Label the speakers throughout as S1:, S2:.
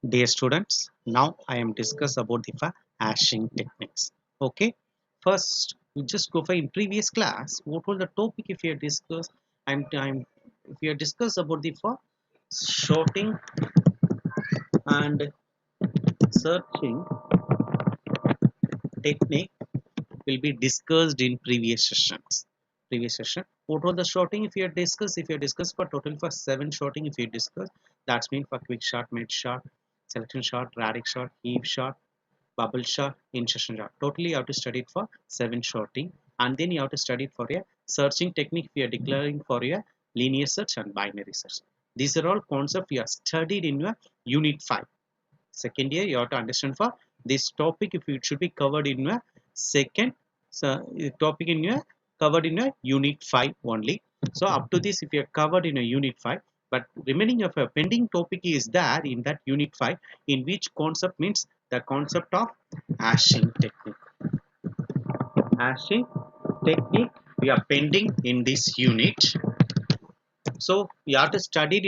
S1: Dear students, now I am discuss about the hashing techniques. Okay, first we just go for in previous class. What was the topic if we have discussed? I'm if we have discussed about the for sorting and searching technique will be discussed in previous sessions. Previous session. What was the sorting if you have discussed? If you have discussed for total for 7 sorting, if you discuss that's mean for quick shot, mid shot, selection shot, radic shot, heave shot, bubble shot, insertion shot. Totally you have to study it for 7 sorting, and then you have to study it for a searching technique we are declaring for a linear search and binary search. These are all concepts you have studied in your unit 5. Second year you have to understand for this topic if it should be covered in your second topic in your covered in your unit 5 only. So up to this if you are covered in a unit 5, but remaining of a pending topic is there in that unit 5, in which concept means the concept of hashing technique. Hashing technique we are pending in this unit. So we have to study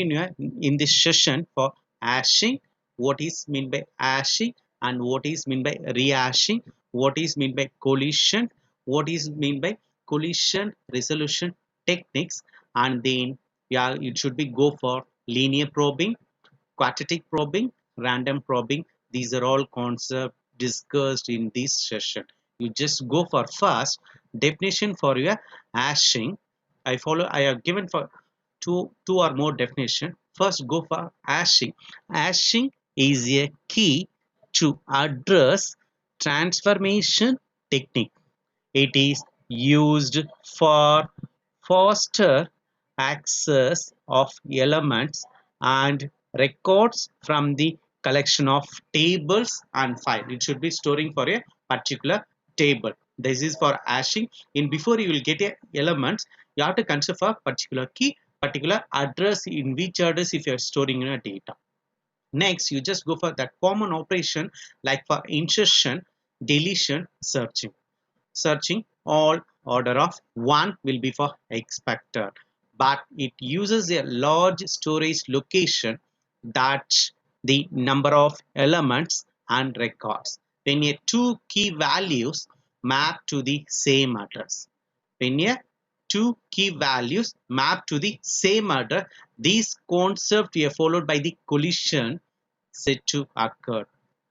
S1: in this session for hashing, what is mean by hashing and what is mean by rehashing, what is mean by collision, what is mean by collision resolution techniques, and then yeah, it should be go for linear probing, quadratic probing, random probing. These are all concepts discussed in this session. You just go for first definition for your hashing. I have given for two or more definition. First go for hashing. Hashing is a key to address transformation technique. It is used for faster access of elements and records from the collection of tables and file. It should be storing for a particular table. This is for hashing. In before you will get a elements, you have to consider for particular key, particular address, in which address if you are storing your data. Next, you just go for that common operation like for insertion, deletion, searching. Searching all order of 1 will be for expected, but it uses a large storage location, that the number of elements and records when a two key values map to the same address. When a two key values map to the same address, these concepts are followed by the collision said to occur.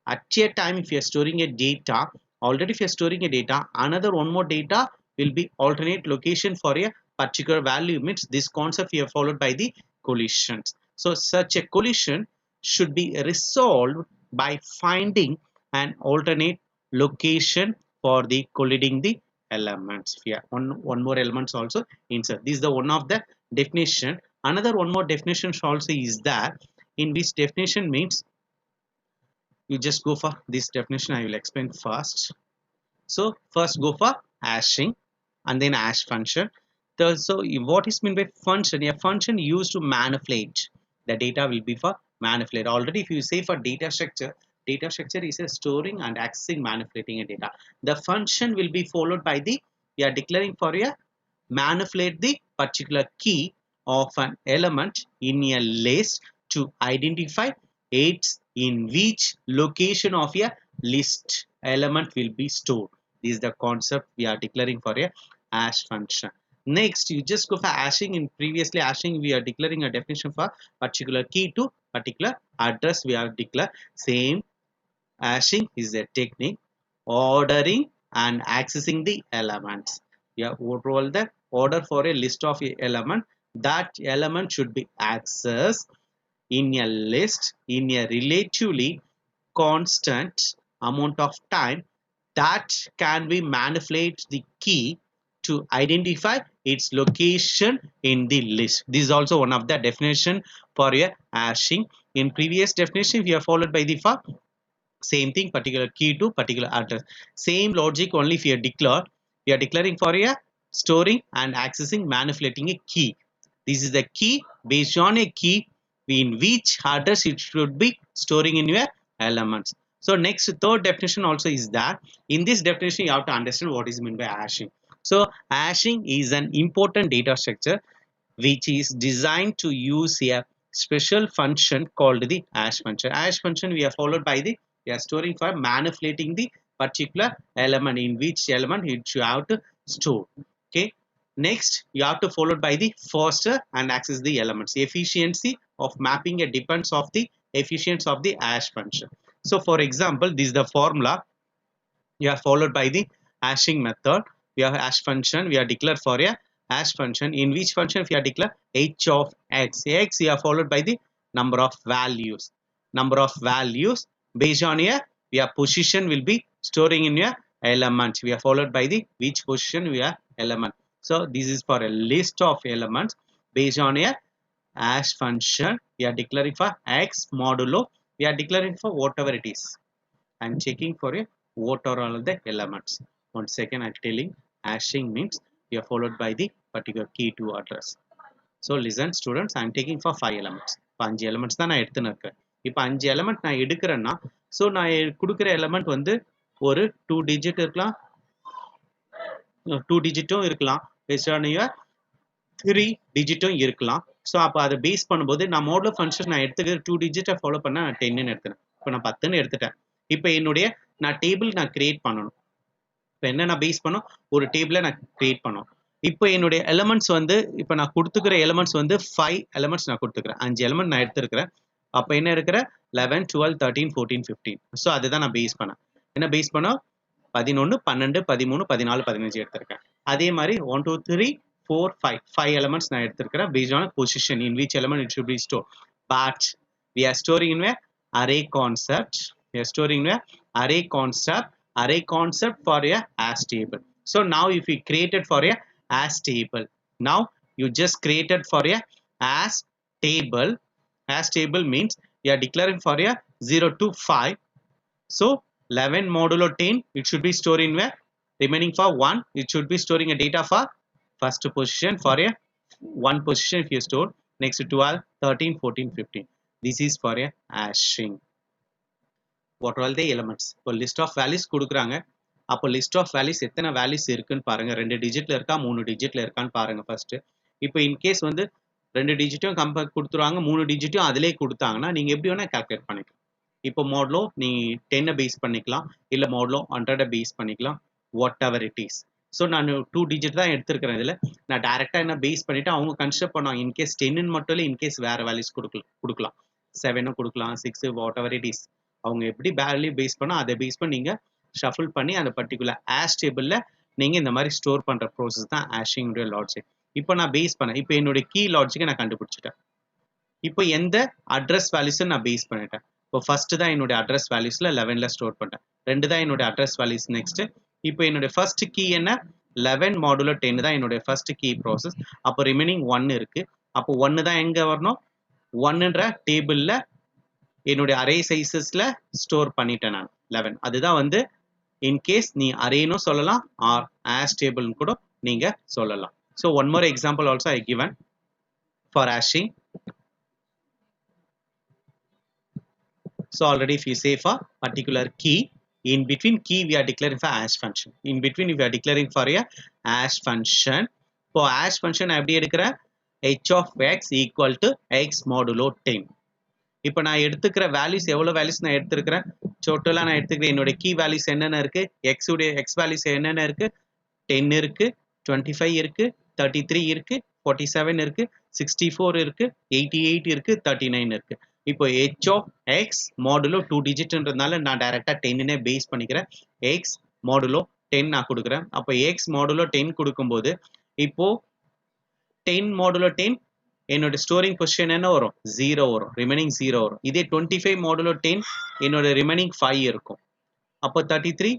S1: At a time if you are storing a data, already if you are storing a data, another one more data will be alternate location for a particular value, means this concept we have followed by the collisions. So such a collision should be resolved by finding an alternate location for the colliding the elements. Yeah, one more elements also insert. This is the one of the definition. Another one more definition also is that, in which definition means you just go for this definition. I will explain first. So first go for hashing and then hash function. So what is meant by function? A function used to manipulate the data will be for manipulate. Already if you say for data structure is a storing and accessing manipulating a data. The function will be followed by the, we are declaring for a manipulate the particular key of an element in a list to identify its in which location of a list element will be stored. This is the concept we are declaring for a hash function. Next, you just go for hashing. In previously hashing, we are declaring a definition for particular key to particular address. We are declare same. Hashing is a technique ordering and accessing the elements. Yeah, overall the order for a list of a element. That element should be accessed in a list in a relatively constant amount of time, that can be manipulate the key to identify its location in the list. This is also one of the definition for a hashing. In previous definition we are followed by the for same thing, particular key to particular address. Same logic, only if you are declared, we are declaring for a storing and accessing manipulating a key. This is the key based on a key in which address it should be storing in your elements. So next third definition also is that, in this definition you have to understand what is meant by hashing. So hashing is an important data structure which is designed to use a special function called the hash function. Hash function we are followed by the, we are storing for manipulating the particular element, in which element it you have to store. Okay, next you have to followed by the first and access the elements. Efficiency of mapping a depends of the efficiency of the hash function. So for example, this is the formula. You are followed by the hashing method. We have hash function, we are declared for a hash function, in which function we are declared h of x. X we are followed by the number of values. Number of values based on a, we are position will be storing in a element. We are followed by the which position we are element. So this is for a list of elements based on a hash function. We are declaring for x modulo. We are declaring for whatever it is. I'm checking for a what are all the elements. One second, I'm telling. Hashing means we are followed by the particular key to address. So listen students, I'm taking for 5 elements. இப்போ 5 elements தான் நான் எடுத்துன்னு இருக்கேன். இப்போ 5 element நான் எடுக்கிறேன்னா, so நான் கொடுக்குற element வந்து ஒரு 2 digit இருக்கலாம், 2 digitும் இருக்கலாம், based on your 3 digitும் இருக்கலாம். ஸோ அப்போ அதை பேஸ் பண்ணும்போது நான் மோடல் ஃபங்க்ஷன் நான் எடுத்துக்கிற 2 digit ஃபாலோ பண்ண நான் 10ன்னு எடுத்துட்டேன். இப்போ நான் 10ன்னு எடுத்துட்டேன். இப்போ என்னுடைய நான் டேபிள் நான் கிரியேட் பண்ணணும். இப்போ என்ன நான் பேஸ் பண்ணோம், ஒரு டேபிளை நான் கிரியேட் பண்ணோம். இப்போ என்னுடைய எலமெண்ட்ஸ் வந்து, இப்போ நான் கொடுத்துக்கிற எலமெண்ட்ஸ் வந்து 5 எலமெண்ட்ஸ் நான் கொடுத்துக்கிறேன். 5 எலமெண்ட் நான் எடுத்துருக்கிறேன். அப்போ என்ன இருக்கிற 11, 12, 13, 14, 15. ஸோ அதுதான் நான் பேஸ் பண்ணேன். என்ன பேஸ் பண்ணோம், 11, 12, 13, 14, 15 எடுத்திருக்கேன். அதே மாதிரி 1, 2, 3, 4, 5 எலமெண்ட்ஸ் நான் எடுத்திருக்கிறேன். Based on position in which element it should be store. But we are storing in a array concept. We are storing in a array concept for a hash table. So now if we created for a hash table, now you just created for a hash table. Hash table means we are declaring for a 0 to 5. So 11 modulo 10 it should be storing where, remaining for 1 it should be storing a data for first position, for a 1 position if you store, next 12, 13, 14, 15. This is for a hashing. What are all the elements? இப்போ list of values கொடுக்குறாங்க. அப்போ list of values எத்தனை values இருக்குன்னு பாருங்க. 2 digitல இருக்கா 3 digitல இருக்கான்னு பாருங்க first. இப்போ இன் கேஸ் வந்து 2 digitும் கம்பேர் கொடுத்துருவாங்க, 3 digitும் அதிலே கொடுத்தாங்கன்னா நீங்க எப்படி வேணா கால்குலேட் பண்ணிக்கலாம். இப்போ மோட்லோ நீ 10 பேஸ் பண்ணிக்கலாம், இல்ல மோட்லோ 100 பேஸ் பண்ணிக்கலாம், what ever it is. So நான் 2 digit தான் எடுத்திருக்கிறேன். இதில் நான் டைரெக்டாக என்ன பேஸ் பண்ணிவிட்டு அவங்க கன்சிடர் பண்ணுவாங்க. இன்கேஸ் 10ன்னு மட்டும் இல்லை, இன்கேஸ் வேறு வேல்யூஸ் கொடுக்கலாம், 7 கொடுக்கலாம், 6 வாட் எவர் இட் இஸ். அவங்க எப்படி வேல்யூ பேஸ் பண்ணால் அதை பேஸ் பண்ணி நீங்கள் ஷஃபிள் பண்ணி அந்த பர்டிகுலர் ஹேஷ் டேபிளில் நீங்கள் இந்த மாதிரி ஸ்டோர் பண்ணுற ப்ரோசஸ் தான் ஹேஷிங்குடைய லாஜிக். இப்போ நான் பேஸ் பண்ணேன். இப்போ என்னுடைய கீ லாஜிக்கை நான் கண்டுபிடிச்சிட்டேன். இப்போ எந்த அட்ரஸ் வேல்யூஸை நான் பேஸ் பண்ணிட்டேன். இப்போ ஃபர்ஸ்ட் தான் என்னுடைய அட்ரஸ் வேல்யூஸில் 11ல் ஸ்டோர் பண்ணிட்டேன். 2 தான் என்னுடைய அட்ரஸ் வேல்யூஸ். நெக்ஸ்ட் இப்போ என்னுடைய ஃபர்ஸ்ட் கீ என்ன, 11 modulo 10 தான் என்னுடைய ஃபர்ஸ்ட் கீ ப்ராசஸ். அப்போ ரிமைனிங் 1 இருக்கு. அப்போ 1 தான் எங்கே வரணும், 1ன்ற டேபிளில் என்னுடைய அரே சைஸஸ்ல ஸ்டோர் பண்ணிட்டேன் நான் 11. அதுதான் வந்து இன்கேஸ் நீ அரேனும் சொல்லலாம் ஆர் ஹேஷ் டேபிள்னு கூட நீங்க சொல்லலாம். So one more example also I given for hashing. So already if you say for particular key, in between key we are declaring for hash function. In between we are declaring for a hash function. For hash function எப்படி எடுக்கிறேன், h of x equal to x modulo 10. இப்போ நான் எடுத்துக்கிற values எவ்வளோ values நான் எடுத்துருக்கிறேன், டோட்டலாக நான் எடுத்துக்கிறேன். என்னோட கீ வேல்யூஸ் என்னென்ன இருக்கு, எக்ஸ் உடைய எக்ஸ் வேல்யூஸ் என்னென்ன இருக்கு, 10 இருக்கு, 25 இருக்கு, 33 இருக்கு, 47 இருக்கு, 64 இருக்கு, 88 இருக்கு, 39 இருக்கு. இப்போ h of x modulo 2 digitன்றதுனால நான் டைரக்டா 10னே பேஸ் பண்ணிக்கிறேன். x modulo 10 நான் கொடுக்குறேன். அப்போ x modulo 10 கொடுக்கும்போது இப்போ 10 modulo 10 என்னோட ஸ்டோரிங் பொசிஷன் என்ன வரும், 0 வரும், ரிமைனிங் 0 வரும். இதே 25 modulo 10 என்னோட ரிமைனிங் 5 இருக்கும். அப்போ 33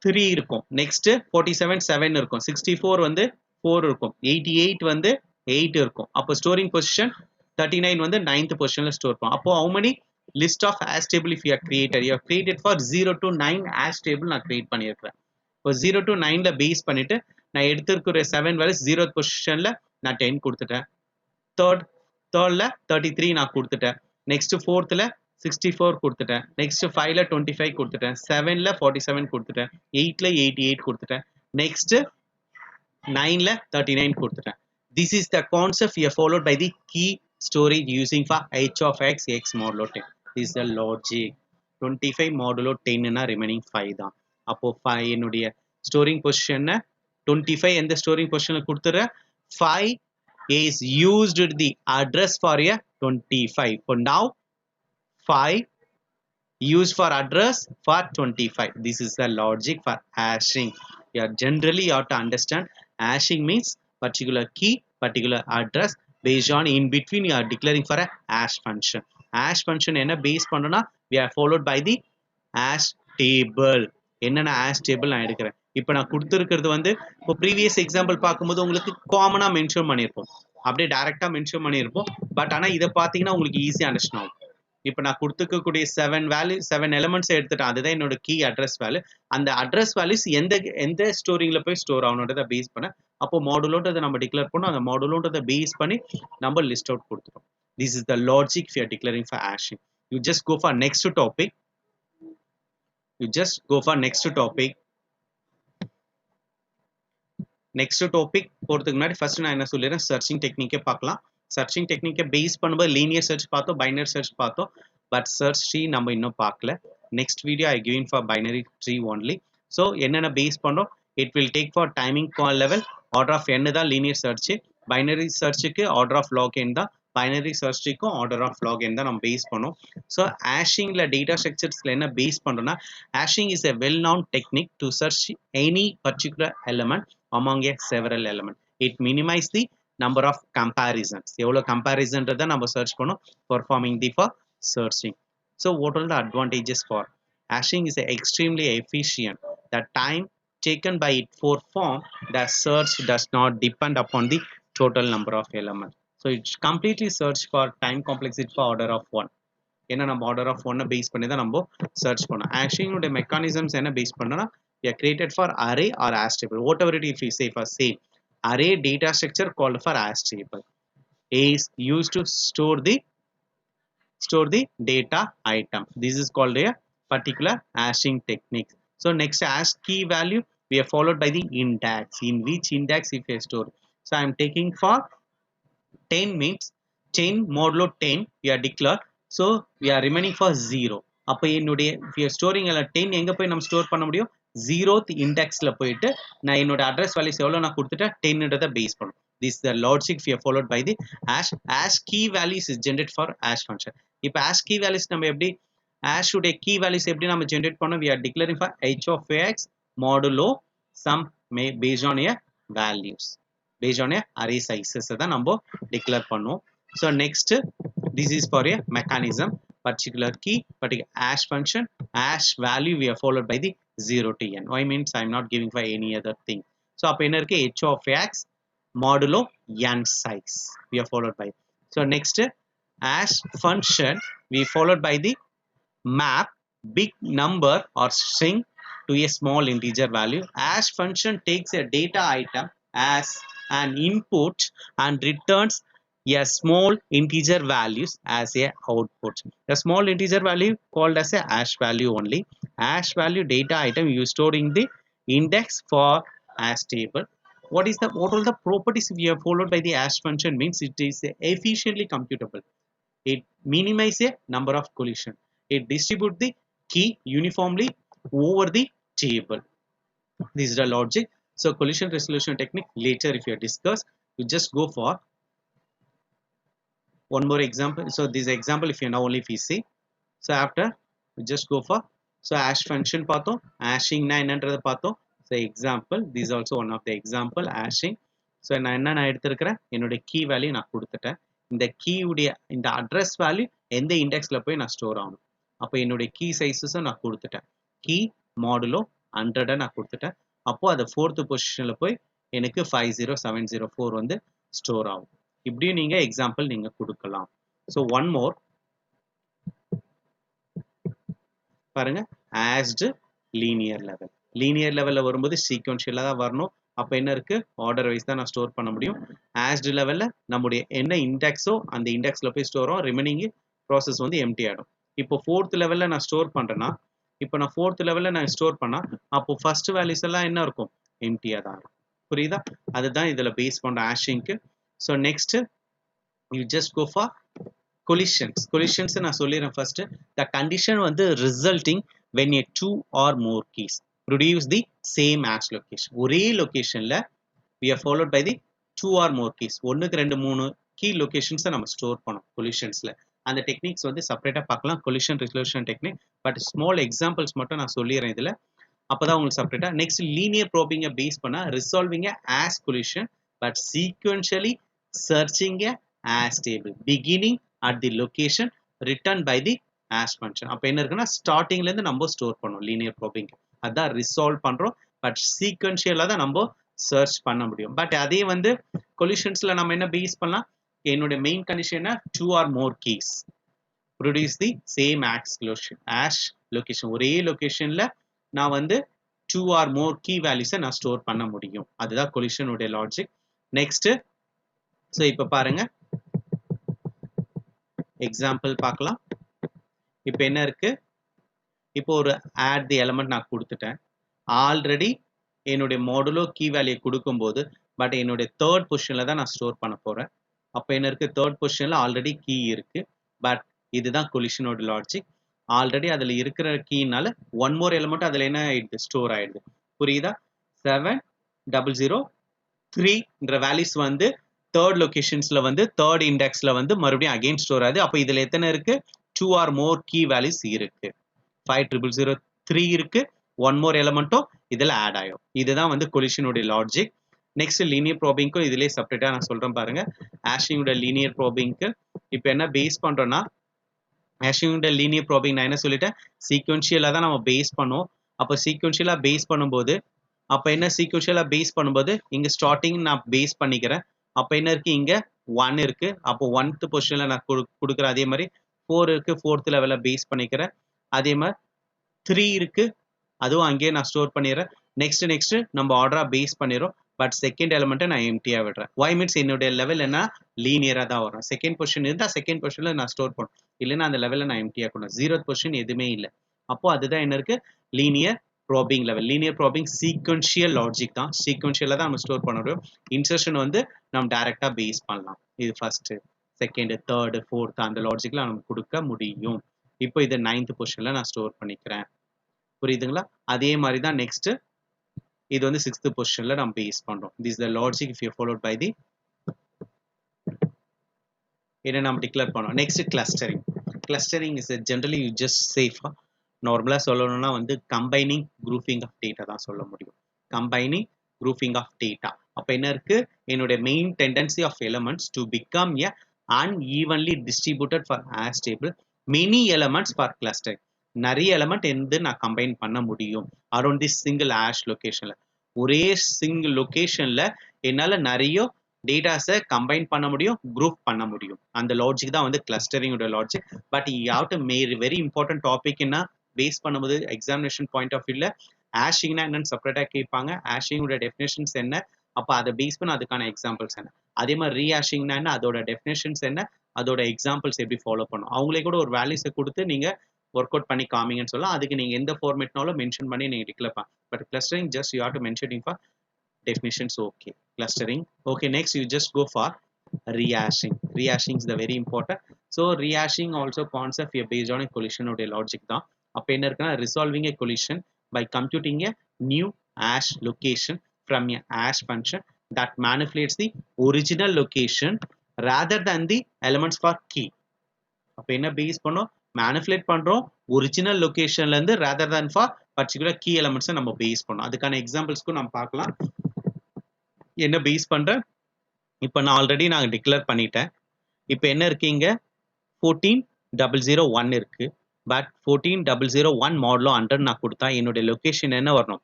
S1: 3 இருக்கும். நெக்ஸ்ட் 47 7 இருக்கும், 64 வந்து 4 இருக்கும், 88 வந்து 8 இருக்கும். அப்போ ஸ்டோரிங் பொசிஷன் 39 வந்து 9th பொசிஷன்ல ஸ்டோர் பண்ணும். அப்போ how many list of hash table if you have created for 0 to 9 hash table நான் கிரியேட் பண்ணியிருக்கிறேன். இப்போ 0 to 9ல பேஸ் பண்ணிட்டு நான் எடுத்திருக்கிற 7 வேல்யூஸ் 0th பொசிஷன்ல நான் 10 கொடுத்துட்டேன். தேர்ட்ல 33 நான் கொடுத்துட்டேன். நெக்ஸ்ட் 4th 64 கொடுத்துட்டேன். நெக்ஸ்ட் 5ல 25 கொடுத்துட்டேன். 7ல 47 கொடுத்துட்டேன். 8ல 88 கொடுத்துட்டேன். நெக்ஸ்ட் 9ல 39 கொடுத்துட்டேன். This is the concept we are followed by the key storage using for h of x x modulo 10. This is the logic. 25 modulo 10 னா remaining 5 தான். அப்போ 5 என்னுடைய storing position 25 எந்த storing position கொடுத்துற 5 is used the address for a 25. So now 5 used for address for 25. This is the logic for hashing. Generally you have to understand hashing means particular key, particular address based on in between you are declaring for a hash function. Hash function என்ன base பண்ணோம்னா we are followed by the hash table. என்னென்ன hash table நான் எடுக்கிறேன். இப்போ நான் கொடுத்துருக்கிறது வந்து இப்போ ப்ரீவியஸ் எக்ஸாம்பிள் பார்க்கும்போது உங்களுக்கு காமனாக மென்ஷன் பண்ணியிருப்போம், அப்படியே டைரெக்டாக மென்ஷன் பண்ணியிருப்போம். பட் ஆனால் இதை பார்த்தீங்கன்னா உங்களுக்கு ஈஸியாக அண்டர்ஸ்டாண்ட் ஆகும். இப்போ நான் கொடுத்துக்கக்கூடிய 7 எலிமெண்ட்ஸ் எடுத்துட்டேன், அதுதான் என்னோட கீ அட்ரஸ் வேல்யூ. அந்த அட்ரஸ் வேல்யூஸ் எந்த ஸ்டோரிங்ல போய் ஸ்டோர் ஆகணுன்றதை பேஸ் பண்ண அப்போ மாடுலோன்றதை நம்ம டிக்ளேர் பண்ணோம், அந்த மாடுலோன்றதை பேஸ் பண்ணி நம்ம லிஸ்ட் அவுட் கொடுத்துட்டோம். This is the logic for declaring for hashing. You just go for next topic. Next topic போறதுக்கு முன்னாடி ஃபர்ஸ்ட் நான் என்ன சொல்லிடுறேன், சர்ச்சிங் டெக்னிக்கே பார்க்கலாம். சர்ச்சிங் டெக்னிக்கை பேஸ் பண்ணும்போது லீனியர் சர்ச் பார்த்தோம், பைனரி சர்ச் பார்த்தோம், பட் சர்ச் ட்ரீ நம்ம இன்னும் பார்க்கல. Next video I giving for binary tree only. So என்னென்ன பேஸ் பண்ணோம், it will take for timing கால் லெவல், ஆர்டர் ஆஃப் n தான் லீனியர் சர்ச், பைனரி சர்ச்சுக்கு ஆர்டர் ஆஃப் லாக் n தான், பைனரி சர்ச் ட்ரீக்கும் ஆர்டர் ஆஃப் லாக் n தான் நம்ம base பண்ணோம். ஸோ ஹேஷிங்ல டேட்டா ஸ்ட்ரக்சர்ஸ்ல என்ன பேஸ் பண்றோம்னா, hashing is a well known technique to search any particular element among a several element. It minimize the number of comparisons. எவ்வளோ கம்பேரிசன்றதை நம்ம search பண்ணோம் performing the for searching. So what are the advantages for hashing? Is extremely efficient. The time taken by it for form the search does not depend upon the total number of elements. So it's completely search for time complexity for order of 1. ஏன்னா நம்ம order of ஒன்னை base பண்ணி தான் நம்ம search பண்ணோம். ஹேஷிங்கோட mechanisms என்ன base பண்ணோம்னா, we are created for array or hash table, whatever it if we say for same array data structure called for hash table is used to store the data item. This is called a particular hashing technique. So next hash key value we are followed by the index. In which index if you store, so I am taking for 10 means 10 modulo 10 we are declared, so we are remaining for 0. அப்போ என்னுடைய we are storing 10 எங்க போய் நம்ம store பண்ண முடியும், 0th இண்டெக்ஸ்ல போயிட்டு நான் என்னோட அட்ரஸ் வேல்யூஸ் எவ்வளோ நான் கொடுத்துட்டேன் 10ன்றதை பேஸ் பண்ணும். This is the logic we are followed by the hash key values is generated for hash function. இப்போ hash key values நம்ம எப்படி hash உடைய key values எப்படி நம்ம ஜெனரேட் பண்ணோம், we are declaring for h of x modulo some based on a values, based on a array sizes தான் நம்ம declare பண்ணுவோம். So next this is for a mechanism, particular key, particular hash function, hash value we are followed by the 0 to n. Why means I am not giving for any other thing. So அப்ப என்ன இருக்கு, h of x modulo n size we are followed by. So next hash function we followed by the map big number or string to a small integer value. Hash function takes a data item as an input and returns a small integer values as a output. The small integer value called as a hash value only. Hash value data item you stored in the index for hash table. What are the properties we have followed by the hash function means it is efficiently computable. It minimizes a number of collision. It distributes the key uniformly over the table. This is the logic. So collision resolution technique later if you discuss, you just go for one more example. So this example if you know only if you see, so after we just go for, so hash function பார்த்தோம், hashing na என்னன்றதை பார்த்தோம். So example, this is also one of the example hashing. So நான் எடுத்திருக்கிறேன், என்னோட key value நான் கொடுத்துட்டேன், இந்த key உடைய இந்த address value எந்த indexல போய் நான் ஸ்டோர் ஆகணும். அப்போ என்னுடைய key sizes நான் கொடுத்துட்டேன், key modulo 100 நான் கொடுத்துட்டேன். அப்போ அது 4th பொசிஷன்ல போய் எனக்கு 50704 வந்து ஸ்டோர் ஆகும். இப்படியும் நீங்க எக்ஸாம்பிள் நீங்க கொடுக்கலாம். ஸோ ஒன் மோர் பாருங்க, ஆஸ்டு லீனியர் லெவல். லீனியர் லெவல்ல வரும்போது சீக்வன்ஷியலா தான் வரணும். அப்போ என்ன இருக்கு, ஆர்டர் வைஸ் தான் நான் ஸ்டோர் பண்ண முடியும். ஆஸ்டு லெவல்ல நம்முடைய என்ன இண்டெக்ஸோ அந்த இண்டெக்ஸ்ல போய் ஸ்டோர் ஆகும், ரிமைனிங் ப்ராசஸ் வந்து எம்டி ஆகிடும். இப்போ 4th லெவல்ல நான் ஸ்டோர் பண்றேன்னா, இப்போ நான் 4th லெவல்ல நான் ஸ்டோர் பண்ணா அப்போ ஃபர்ஸ்ட் வேல்யூஸ் எல்லாம் என்ன இருக்கும், எம்டியா தான் இருக்கும். புரியுதா? அதுதான் இதுல பேஸ் பண்ற ஹேஷிங்க்கு. So next you just go for collisions நான் சொல்லிறேன் first. The condition வந்து resulting when a two or more keys produce the same hash location. ஒரே locationல we are followed by the two or more keys. ஒண்ணுக்கு ரெண்டு மூணு key locations நம்ம store பண்ணோம் collisions-ல. அந்த techniques வந்து செப்பரேட்டா பார்க்கலாம் collision resolution technique. But small examples மட்டும் நான் சொல்லிடுறேன் இதுல. அப்பதான் உங்களுக்கு செப்பரேட்டா. நெக்ஸ்ட் லீனியர் ப்ரோபிங்க பேஸ் பண்ணா resolving as collision but sequentially searching a hash table beginning at the location returned by the hash function. அப்ப என்ன இருக்குன்னா ஸ்டார்டிங்ல இருந்து நம்ம ஸ்டோர் பண்ணோம் லீனியர் ப்ரோபிங். அதான் ரிசால்வ் பண்றோம். பட் சீக்வென்ஷியலா தான் நம்ம சர்ச் பண்ண முடியும். பட் அதே வந்து collisions-ல நம்ம என்ன பேஸ் பண்ணலாம்? என்னோட main condition two or more keys produce the same hash location. ஒரே லொகேஷன்ல நான் வந்து two or more key values நான் ஸ்டோர் பண்ண முடியும். அதுதான் collision உடைய லாஜிக். நெக்ஸ்ட் சோ இப்ப பாருங்க எக்ஸாம்பிள் பார்க்கலாம். இப்போ என்ன இருக்கு? இப்போ ஒரு add the element நான் கொடுத்துட்டேன். ஆல்ரெடி என்னுடைய மாடுலோ கீ வேல்யூ கொடுக்கும்போது பட் என்னுடைய தேர்ட் பொசிஷன்ல தான் நான் ஸ்டோர் பண்ண போறேன். அப்ப என்ன இருக்கு? தேர்ட் பொசிஷன்ல ஆல்ரெடி கீ இருக்கு. பட் இதுதான் கொலிஷனோட லாஜிக். ஆல்ரெடி அதுல இருக்கிற கீனால ஒன் மோர் எலிமெண்ட் அதுல என்ன ஆயிடுது? ஸ்டோர் ஆயிடுது. புரியுதா? 70003 வேல்யூஸ் வந்து தேர்ட் லொகேஷன்ஸ்ல வந்து தேர்ட் இண்டெக்ஸ்ல வந்து மறுபடியும் அகைன் ஸ்டோர் ஆகுது. அப்ப இதுல எத்தனை இருக்கு? 2 or more கீ வேல்யூஸ் இருக்கு. 50003 இருக்கு. ஒன் மோர் எலிமெண்ட்டும் இதுல ஆட் ஆகும். இதுதான் வந்து கொலிஷனோட லாஜிக். நெக்ஸ்ட் லீனியர் ப்ரோபிங்க்கும் இதுலயே செப்பரேட்டா நான் சொல்றேன் பாருங்க. ஹேஷிங்கோட லீனியர் ப்ரோபிங்க்கு இப்போ என்ன பேஸ் பண்றோம்னா ஹேஷிங்கோட லீனியர் ப்ரோபிங் நான் என்ன சொல்லிட்டேன்? சீக்வென்ஷியலா தான் நம்ம பேஸ் பண்ணுவோம். அப்போ சீக்வென்ஷியலா பேஸ் பண்ணும்போது அப்போ என்ன சீக்வென்ஷியலா பேஸ் பண்ணும்போது இங்க ஸ்டார்டிங் நான் பேஸ் பண்ணிக்கிறேன். அப்போ என்ன இருக்கு? இங்க 1 இருக்கு. அப்போ 1th பொசிஷன்ல நான் கொடுக்குறேன். அதே மாதிரி 4 இருக்கு. 4th லெவல்ல பேஸ் பண்ணிக்கிறேன். அதே மாதிரி 3 இருக்கு. அதுவும் அங்கேயே நான் ஸ்டோர் பண்ணிடுறேன். நெக்ஸ்ட் நம்ம ஆர்டரா பேஸ் பண்ணிடுறோம். பட் செகண்ட் எலிமெண்ட்டை நான் எம்டியா விடுறேன். ஒய் மீன்ஸ் என்னுடைய லெவல் என்ன? லீனியரா தான் வரும். செகண்ட் பொசிஷன் இருந்தா செகண்ட் பொசிஷன்ல நான் ஸ்டோர் பண்ணும். இல்லைன்னா அந்த லெவலில் நான் எம்டியா கொடுறேன். 0th பொசிஷன் எதுவுமே இல்லை. அப்போ அதுதான் என்ன இருக்கு? Linear probing level. Linear probing sequential logic தான். சீக்வென்ஷியலா தான் நம்ம ஸ்டோர் பண்ண முடியும். இன்சர்ஷன் வந்து நம்ம டைரக்டா பேஸ் பண்ணலாம். இது ஃபர்ஸ்ட், செகண்ட், தேர்ட், ஃபோர்த் அந்த லாஜிக்ல நம்ம கொடுக்க முடியும். இப்போ இது 9th பொசிஷன்ல நான் ஸ்டோர் பண்ணிக்கிறேன். புரியுதுங்களா? அதே மாதிரி தான் நெக்ஸ்ட் இது வந்து 6th பொசிஷன்ல நம்ம பேஸ் பண்றோம். This the logic if you followed by the என்ன நம்ம டிக்ளேர் பண்ணோம். Next clustering. Clustering is generally you just சேஃபா நார்மலா சொல்லணும்னா வந்து கம்பைனிங் குரூப்பிங் ஆஃப் டேட்டா தான் சொல்ல முடியும். Combining grouping of data. அப்ப என்ன இருக்கு? என்னுடைய main tendency of elements to become a unevenly distributed for hash table many elements for clustering. நிறைய எலிமெண்ட் எந்த நான் கம்பைன் பண்ண முடியும் அரௌண்ட் தி சிங்கிள் ஹேஷ் லொகேஷன்ல. ஒரே சிங்கிள் லொகேஷன்ல என்னால நிறைய டேட்டாஸை கம்பைன் பண்ண முடியும், குரூப் பண்ண முடியும். அந்த லாஜிக் தான் வந்து கிளஸ்டரிங்கோட லாஜிக். But you have to very important topic என்ன பேஸ் பண்ணும்போது எக்ஸாமினேஷன் பாயிண்ட் ஆஃப் வியூல ஹேஷிங்னா என்னன்னு செப்பரேட்டா கேட்பாங்க. ஹேஷிங்கோட டெஃபினேஷன்ஸ் என்ன, அப்போ அதை பேஸ் பண்ண அதுக்கான எக்ஸாம்பிள்ஸ் என்ன. அதே மாதிரி ரீஹேஷிங்னா என்ன, அதோட டெஃபினேஷன்ஸ் என்ன, அதோட எக்ஸாம்பிள்ஸ் எப்படி ஃபாலோ பண்ணும். அவங்களே கூட ஒரு வேல்யூஸை கொடுத்து நீங்க ஒர்க் அவுட் பண்ணி காமிங்கன்னு சொல்லலாம். அதுக்கு நீங்க எந்த ஃபார்மேட்னாலும் மென்ஷன் பண்ணி நீங்க டிக்ளேர் பண்ணலாம். But clustering just you have to mention for definitions. Okay, clustering. Okay, next you just go for rehashing. Rehashing is the very important. So rehashing also concept here based on a collision or a logic da. அப்ப என்ன இருக்குன்னா resolving a collision by computing a new hash location from a hash function that manipulates the original location rather than the elements for key. அப்ப என்ன base பண்ணோம்? Manipulate பண்றோம் original லொகேஷன்ல இருந்து rather than for particular key elements நம்ம base பண்ணோம். அதுக்கான எக்ஸாம்பிள்ஸ்க்கும் நம்ம பார்க்கலாம். என்ன பேஸ் பண்றேன்? இப்போ நான் ஆல்ரெடி நான் டிக்ளேர் பண்ணிட்டேன். இப்போ என்ன இருக்கீங்க? 14001 இருக்கு. பட் 14001 மாடலோ 100 நான் கொடுத்தா என்னுடைய லொகேஷன் என்ன வரணும்?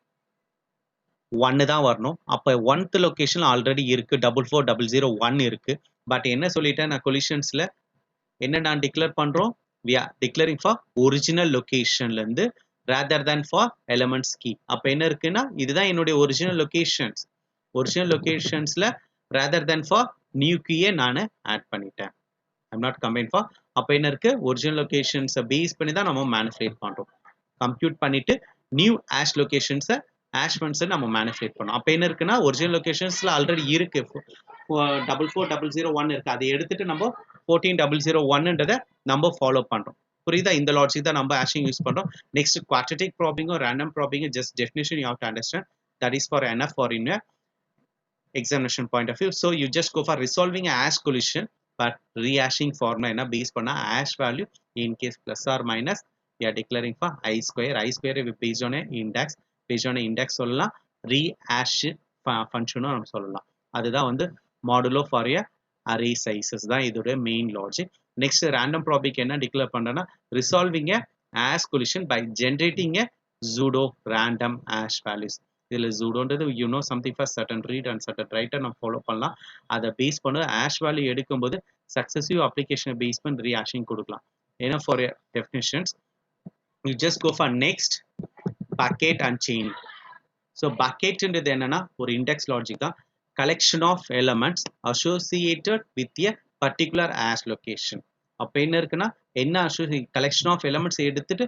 S1: 1 தான் வரணும். அப்போ 1th லொகேஷன் ஆல்ரெடி இருக்கு. 44001 இருக்கு. பட் என்ன சொல்லிட்டேன் நான் கொலிஷன்ஸ்ல என்ன நான் டிக்ளேர் பண்றோம்? we are declaring for original locationல இருந்து rather than for elements key. அப்ப என்ன இருக்குன்னா இதுதான் என்னுடைய ஒரிஜினல் லொகேஷன்ஸ். ஒரிஜினல் லொகேஷன்ஸ்ல rather than for new key நான் ஆட் பண்ணிட்டேன். I'm not combined for. அப்ப என்ன இருக்கு? ஒரிஜினல் லொகேஷன்ஸை பேஸ் பண்ணி தான் நம்ம மேனிபுலேட் பண்றோம். கம்ப்யூட் பண்ணிட்டு நியூ ஹேஷ் லொகேஷன்ஸை ஹேஷ் ஃபங்க்ஷன் நம்ம மேனிபுலேட் பண்ணோம். அப்ப என்ன இருக்குன்னா ஒரிஜினல் லொகேஷன்ஸ்ல ஆல்ரெடி இருக்கு 44001 இருக்கு, அதை எடுத்துட்டு நம்ம 14001ன்றதை நம்ம ஃபாலோ பண்றோம். புரியுதா? இந்த லாஜிக் தான் நம்ம ஹேஷிங் யூஸ் பண்றோம். நெக்ஸ்ட் குவாட்ரட்டிக் ப்ராபிங்கோ ரேண்டம் ப்ராபிங்கோ just definition you have to understand. That is far enough for in a examination point of view. So you just go for resolving a hash collision, but rehashing formula என்ன base பண்ணா hash value in case plus or minus we are declaring for I square based on a index சொல்லலாம், rehash function நம்ம சொல்லலாம். அதுதான் வந்து modulo for a array sizes தான் இதோட main logic. Next random ப்ராபிக் என்ன டிக்ளேர் பண்றேன்னா resolving a hash collision by generating a pseudo random hash values. இதுல ஜூடோன்றது you know something for certain read and certain ரைட்டை நம்ம ஃபாலோ பண்ணலாம். அதை பேஸ் பண்ண ஹேஷ் வேல்யூ எடுக்கும்போது சக்சஸிவ் அப்ளிகேஷனை பேஸ் பண்ணி ரீஹேஷிங் கொடுக்கலாம். ஏன்னா for definitions you just go for next bucket and chain. So பக்கெட்ன்றது என்னன்னா ஒரு இண்டெக்ஸ் லாஜிக் தான், collection of elements associated with a particular hash location. அப்போ என்ன இருக்குன்னா என்ன கலெக்ஷன் ஆஃப் எலமெண்ட்ஸ் எடுத்துட்டு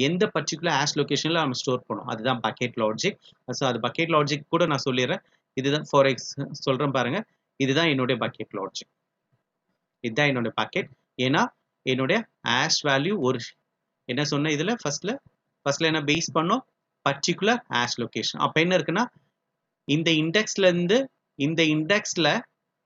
S1: எந்த பர்டிகுலர் ஹேஷ் லொகேஷன்ல நம்ம ஸ்டோர் பண்ணும், அதுதான் பக்கெட் லாஜிக். ஸோ அது பக்கெட் லாஜிக் கூட நான் சொல்லிடுறேன். இதுதான் ஃபார் சொல்றேன் பாருங்க, இதுதான் என்னுடைய பக்கெட் லாஜிக். இதுதான் என்னுடைய பக்கெட். ஏன்னா என்னுடைய ஹேஷ் வேல்யூ ஒரு என்ன சொன்ன இதுல ஃபர்ஸ்ட்ல என்ன பேஸ் பண்ணோம் பர்டிகுலர் ஹேஷ் லொகேஷன். அப்ப என்ன இருக்குன்னா இந்த இண்டெக்ஸ்ல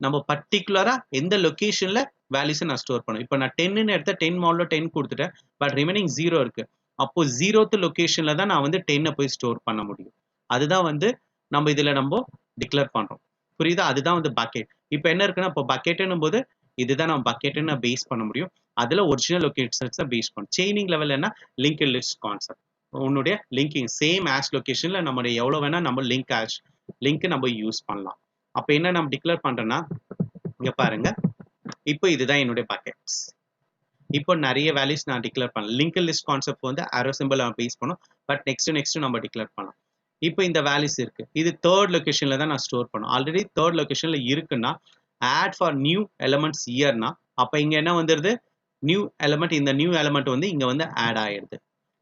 S1: நம்ம பர்டிகுலரா எந்த லொகேஷன்ல வேல்யூஸை நான் ஸ்டோர் பண்ணும். இப்போ நான் 10ன்னு எடுத்த 10 மாடல 10 கொடுத்துட்டேன், பட் ரிமைனிங் 0 இருக்கு. அப்போ 0th லொகேஷன்ல தான் நான் வந்து 10 போய் ஸ்டோர் பண்ண முடியும். அதுதான் வந்து நம்ம இதுல நம்ம டிக்ளேர் பண்றோம். புரியுதா? அதுதான் வந்து பக்கெட். இப்போ என்ன இருக்குன்னா இப்போ பக்கெட்னும் போது இதுதான் நம்ம பக்கெட்னு பேஸ் பண்ண முடியும். அதுல ஒரிஜினல் லொகேஷன்ஸ் பேஸ் பண்ணும். செயினிங் லெவல் என்ன லிங்க் லிஸ்ட் கான்செப்ட். உன்னுடைய லிங்கிங் சேம் ஹேஷ் லொகேஷன்ல நம்மளுடைய எவ்வளவு வேணா நம்ம லிங்க் நம்ம யூஸ் பண்ணலாம். அப்ப என்ன நம்ம டிக்ளேர் பண்றோம்னா இங்க பாருங்க, இப்போ இதுதான் என்னுடைய பக்கெட்ஸ். இப்போ நிறைய வேல்யூஸ் நான் டிக்ளேர் பண்ணலாம். லிங்க் லிஸ்ட் கான்செப்ட் வந்து அரோ சிம்பிள் பேஸ் பண்ணும், பட் நெக்ஸ்ட் நம்ம டிக்ளேர் பண்ணலாம். இப்போ இந்த வேல்யூஸ் இருக்கு, இது தேர்ட் லொகேஷன்ல தான் நான் ஸ்டோர் பண்ணும். ஆல்ரெடி தேர்ட் லொகேஷன்ல இருக்குன்னா ஆட் ஃபார் நியூ எலமெண்ட்ஸ் இயர்னா அப்ப இங்க என்ன வந்துருது நியூ எலமெண்ட். இந்த நியூ எலமெண்ட் வந்து இங்க வந்து ஆட் ஆயிடுது.